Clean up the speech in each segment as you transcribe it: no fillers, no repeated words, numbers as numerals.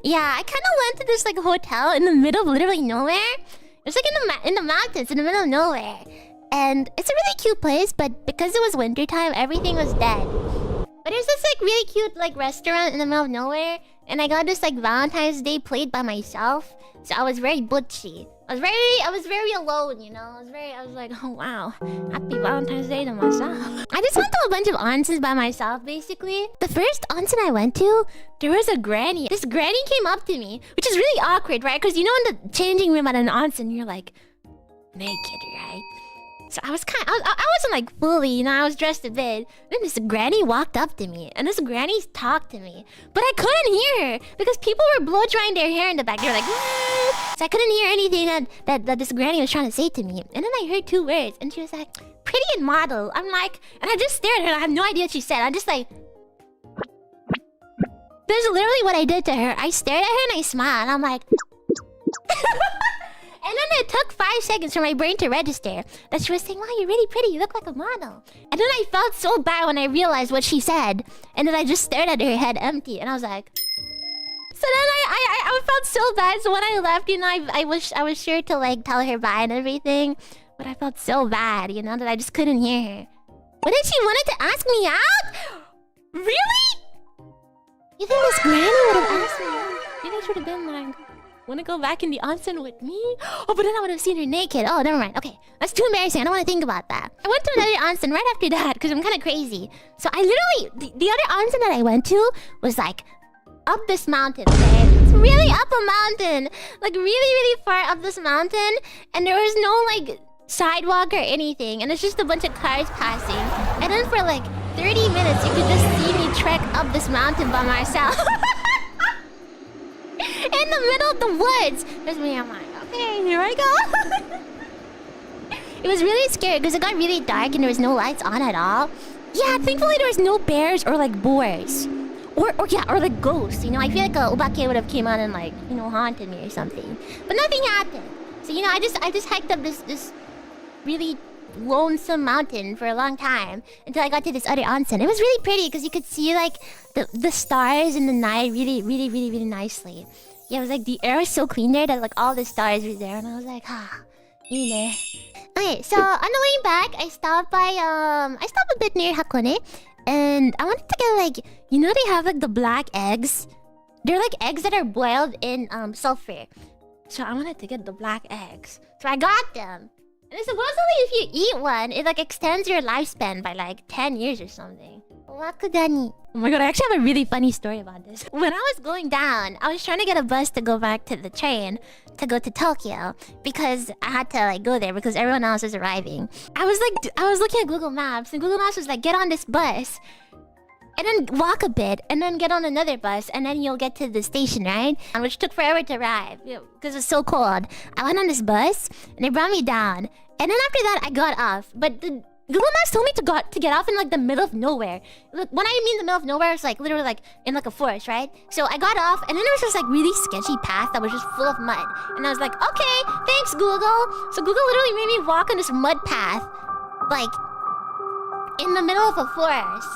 Yeah, I kind of went to this like hotel in the middle of literally nowhere. It's like in the mountains in the middle of nowhere, and it's a really cute place. But because it was wintertime, everything was dead. But there's this like really cute like restaurant in the middle of nowhere, and I got this like Valentine's Day plate by myself. So I was very butchy. I was very alone, you know. I was like, oh wow, happy Valentine's Day to myself. I just went to a bunch of onsens by myself, basically. The first onsen I went to, there was a granny. This granny came up to me, which is really awkward, right? Because you know in the changing room at an onsen, you're like naked, right? So I wasn't like fully, you know, I was dressed a bit. Then this granny walked up to me, and this granny talked to me. But I couldn't hear her, because people were blow-drying their hair in the back. They were like, what? So I couldn't hear anything that this granny was trying to say to me. And then I heard two words, and she was like, pretty and model. I'm like, and I just stared at her, I have no idea what she said. I'm just like... That's literally what I did to her. I stared at her and I smiled, and I'm like... And then it took 5 seconds for my brain to register that she was saying, wow, you're really pretty, you look like a model. And then I felt so bad when I realized what she said. And then I just stared at her head empty, and I was like... So then I felt so bad, so when I left, you know, I was sure to like tell her bye and everything. But I felt so bad, you know, that I just couldn't hear her. But then she wanted to ask me out? Really? You think this granny would have asked me out? You think she would have been like... Wanna go back in the onsen with me? Oh, but then I would have seen her naked. Oh, never mind. Okay, that's too embarrassing. I don't want to think about that. I went to another onsen right after that because I'm kind of crazy. So I literally... The other onsen that I went to was like up this mountain, okay? It's really up a mountain. Like really, really far up this mountain. And there was no like sidewalk or anything. And it's just a bunch of cars passing. And then for like 30 minutes, you could just see me trek up this mountain by myself. In the middle of the woods. There's me, I'm like, okay, here I go. It was really scary because it got really dark and there was no lights on at all. Yeah, thankfully there was no bears or like boars. Or like ghosts, you know. I feel like a obake would have came out and like, you know, haunted me or something. But nothing happened. So, you know, I just hiked up this really lonesome mountain for a long time until I got to this other onsen. It was really pretty because you could see like the stars in the night really nicely. Yeah, it was like the air was so clean there that like all the stars were there, and I was like, ah, you know. Okay, so on the way back, I stopped a bit near Hakone, and I wanted to get like, you know, they have like the black eggs. They're like eggs that are boiled in sulfur. So I wanted to get the black eggs. So I got them. And supposedly if you eat one, it like extends your lifespan by like 10 years or something. Wakudani. Oh my god, I actually have a really funny story about this. When I was going down, I was trying to get a bus to go back to the train to go to Tokyo because I had to like go there because everyone else was arriving. I was looking at Google Maps, and Google Maps was like, get on this bus and then walk a bit and then get on another bus and then you'll get to the station, right? And which took forever to arrive because it was so cold. I went on this bus and it brought me down. And then after that, I got off. But the Google Maps told me to get off in like the middle of nowhere. Look, when I mean the middle of nowhere, it's like literally like in like a forest, right? So I got off, and then there was this like really sketchy path that was just full of mud. And I was like, okay, thanks Google. So Google literally made me walk on this mud path, like in the middle of a forest,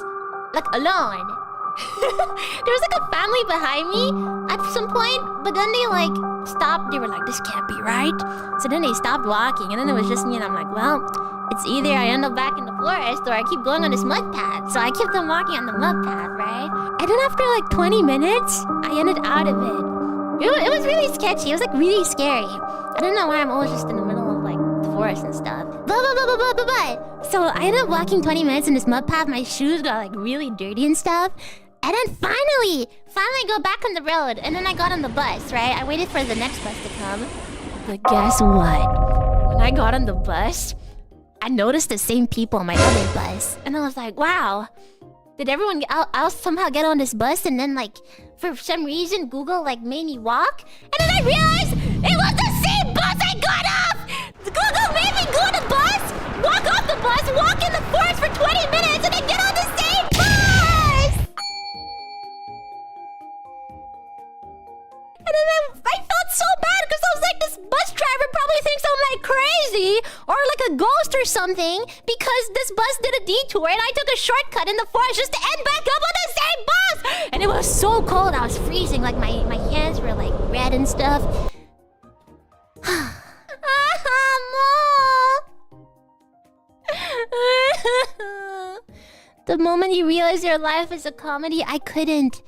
like alone. There was like a family behind me at some point, but then they like stopped. They were like, this can't be right. So then they stopped walking, and then it was just me, and I'm like, well, it's either I end up back in the forest or I keep going on this mud path. So I kept on walking on the mud path, right? And then after like 20 minutes, I ended out of it. It was really sketchy. It was like really scary. I don't know why I'm always just in the middle of like the forest and stuff. But so I ended up walking 20 minutes in this mud path. My shoes got like really dirty and stuff. And then finally got back on the road. And then I got on the bus, right? I waited for the next bus to come. But guess what? When I got on the bus, I noticed the same people on my other bus. And I was like, wow. Did everyone else somehow get on this bus? And then like, for some reason, Google like made me walk. And then I realized it was the same bus I got off! Google made me go on the bus, walk off the bus, walk in the forest for 20 minutes, and then get on the same bus! And then I felt so bad because I was like, this bus driver probably thinks I'm like crazy or like a ghost or something because this bus did a detour and I took a shortcut in the forest just to end back up on the same bus. And it was so cold. I was freezing. Like my hands were like red and stuff. The moment you realize your life is a comedy, I couldn't.